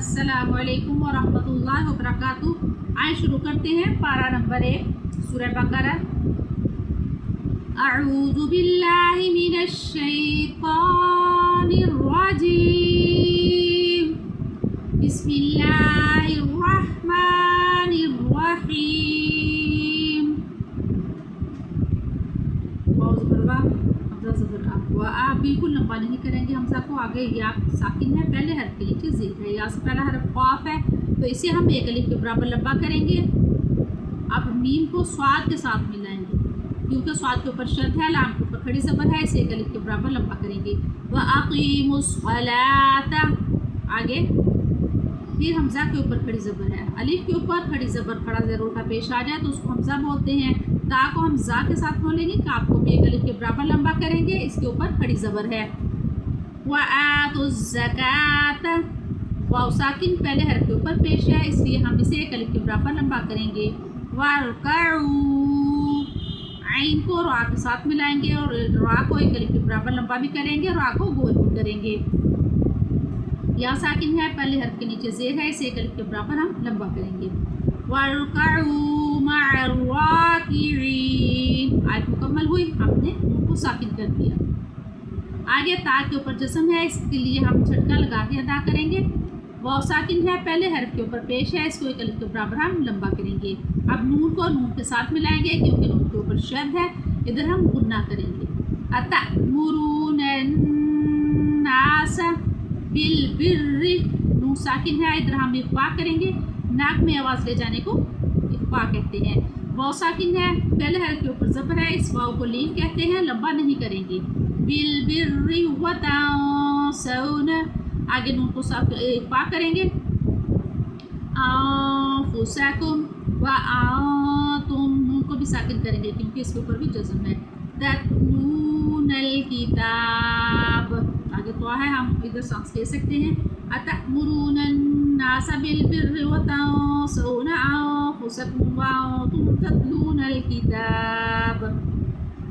अस्सलामु अलैकुम वरहमतुल्लाहि वबरकातुहू। आइए शुरू करते हैं पारा नंबर 1 सूरह बकरा। अऊज़ु बिल्लाहि मिनश शैतानिर रजीम। बिस्मिल्लाहिर रहमानिर रहीम। आप बिल्कुल लंबा नहीं करेंगे हमजा को। आगे या साकिन है, पहले हर्फ के नीचे ज़ेर है, या से पहला हर्फ क़ाफ है तो इसे हम एक अलिफ के बराबर लंबा करेंगे। अब मीम को स्वाद के साथ मिलाएंगे क्योंकि स्वाद के ऊपर शद है, लाम के ऊपर खड़ी ज़बर है, इसे एक अलिफ के बराबर लंबा करेंगे। व अक़ीमुस्सलाता। आगे फिर हमजा के ऊपर खड़ी ज़बर है, अलिफ के ऊपर खड़ी ज़बर खड़ा ज़ेर उल्टा पेश आ जाए तो उसको हमजा बोलते हैं। ता को हम जा के साथ बोलेंगे, काफ को भी एक अलिफ के बराबर लंबा करेंगे, इसके ऊपर खड़ी ज़बर है। व आतुज़्ज़कात। वाव साकिन पहले हर्फ के ऊपर पेश है, इसलिए हम इसे एक अलिफ के बराबर लंबा करेंगे। वरकऊ। आइन को रा के साथ मिलाएंगे और रा को एक अलिफ के बराबर लंबा भी करेंगे, रा को गोल भी करेंगे। या साकिन है, पहले हर्फ के नीचे ज़ेर है, इसे एक अलिफ के बराबर हम लंबा करेंगे। वरकऊ मअर्राकिईन। आयत मुकम्मल हुई, हमने उनको साकिन कर दिया। आगे ता के ऊपर जस्म है, इसके लिए हम झटका लगा के अदा करेंगे। वाव साकिन है, पहले हर्फ के ऊपर पेश है, इसको एक अलिफ के बराबर हम लंबा करेंगे। अब नून को नून के साथ मिलाएंगे क्योंकि नून के ऊपर शद है, इधर हम गुन्ना करेंगे। अतअमुरूनन्नास बिलबिर्रि। नून साकिन है, इधर हम इख्फा करेंगे, नाक में आवाज़ ले जाने को इख्फा कहते हैं। वाव साकिन है, पहले हर्फ के ऊपर ज़बर है, इस वाव को लीन कहते हैं, लंबा नहीं करेंगे। बिलबिर्रि वतंसौन। आगे नून को साफ इख्फा करेंगे। अनफुसकुम व अंतुम। नून को भी साकिन करेंगे क्योंकि इसके ऊपर भी जज़म है। ततलूनल किताब। आगे तो है, हम इधर सांस ले सकते हैं। अतअमुरूनन्नास बिलबिर्रि वतंसौन अनफुसकुम व अंतुम ततलूनल किताब।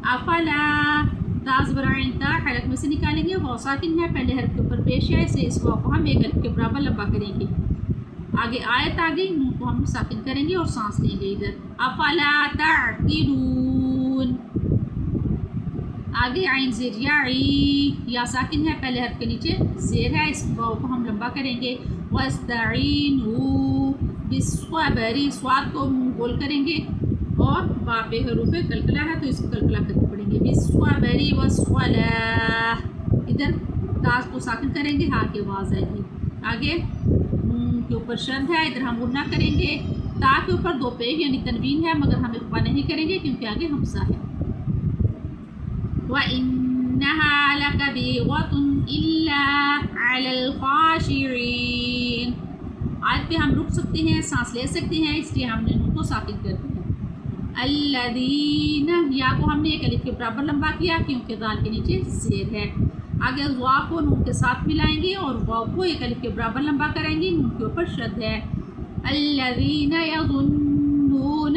अफला। ताज़बराइंता हलक में से निकालेंगे। वाव साकिन है, पहले हर्फ के ऊपर पेश है, इसे इस वाव को हम एक अलिफ के बराबर लंबा करेंगे। आगे आयत आ गई, नून को हम साकिन करेंगे और सांस लेंगे इधर। अफला ताक़िलून। आगे आइन ज़ेर या साकिन है, पहले हर्फ के नीचे ज़ेर है, इस वाव को हम लंबा करेंगे। वस्तईनु बिस्सब्रि। स्वाद को गोल करेंगे और बापे हरूफे कलकला है तो इसको कलकला करके पढ़ेंगे। बिस्सब्रि वस्सलाह। इधर ताज को साकिन करेंगे, हाँ की आवाज़ आएगी। आगे के ऊपर शद है, इधर हम गुन्ना करेंगे। ता के ऊपर दो पेश यानी तनवीन है, मगर हम इख्फा नहीं करेंगे क्योंकि आगे हमसा है। व इन्नहा लकबीरतुन इल्ला अलल खाशिईन। आज पे हम रुक सकते हैं, सांस ले सकते हैं, इसलिए हमने नून को साकिन कर दिया। अल्लज़ीना। या को हमने एक अलिफ के बराबर लंबा किया क्योंकि दाल के नीचे ज़ेर है। आगे वाव को नून के साथ मिलाएंगे और वाव को एक अलिफ के बराबर लंबा करेंगे, नून के ऊपर शद है। अल्लज़ीना यज़ुन्नून।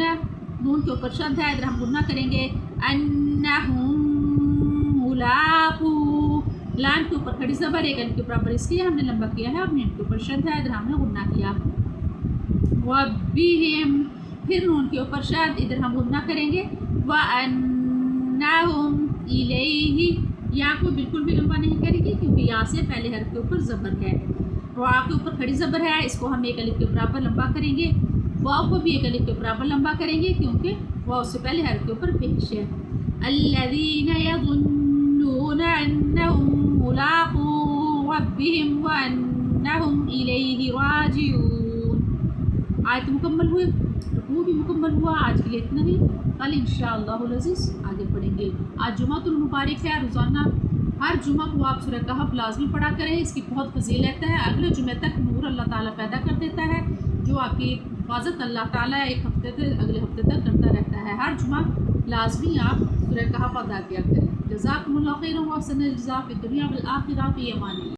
नून के ऊपर शद है, इधर हम गुन्ना करेंगे। अन्नहुम मुलाक़ू। लाम के ऊपर खड़ी ज़बर एक अलिफ के बराबर इसलिए हमने लंबा किया है और मीम के ऊपर शद है, इधर हमने गुन्ना किया। वबिहिम। फिर नून के ऊपर शद, इधर हम गुन्ना करेंगे। व अन्नहुम इलैहि। या को बिल्कुल भी लंबा नहीं करेंगे क्योंकि या से पहले हर्फ के ऊपर ज़बर है। रा के ऊपर खड़ी ज़बर है, इसको हम एक अलिफ के बराबर लंबा करेंगे। वाव को भी एक अलिफ के बराबर लंबा करेंगे क्योंकि वाव से पहले हर्फ के ऊपर पेश है। अल्लज़ीना यज़ुन्नून अन्नहुम मुलाक़ू रब्बिहिम व अन्नहुम इलैहि राजिऊन। आयत मुकम्मल हुई, रुकू भी मुकम्मल हुआ। आज के लिए इतना ही, कल इंशाअल्लाहुल अज़ीज़ आगे पढ़ेंगे। आज जुमातुल मुबारक है, रोज़ाना हर जुमा को आप सूरह कहफ लाजमी पढ़ा करें, इसकी बहुत फजीलत है। अगले जुमे तक नूर अल्लाह ताला पैदा कर देता है, जो आपकी हिफाजत अल्लाह ताला एक हफ्ते से अगले हफ्ते तक करता रहता है। हर जुमा लाजमी आप सूरह कहफ अदा किया करें। जज़ाकुमुल्लाहु खैरन व अहसनल जज़ा फ़िद दुनिया वल आखिरह। फ़ी अमान अल्लाह।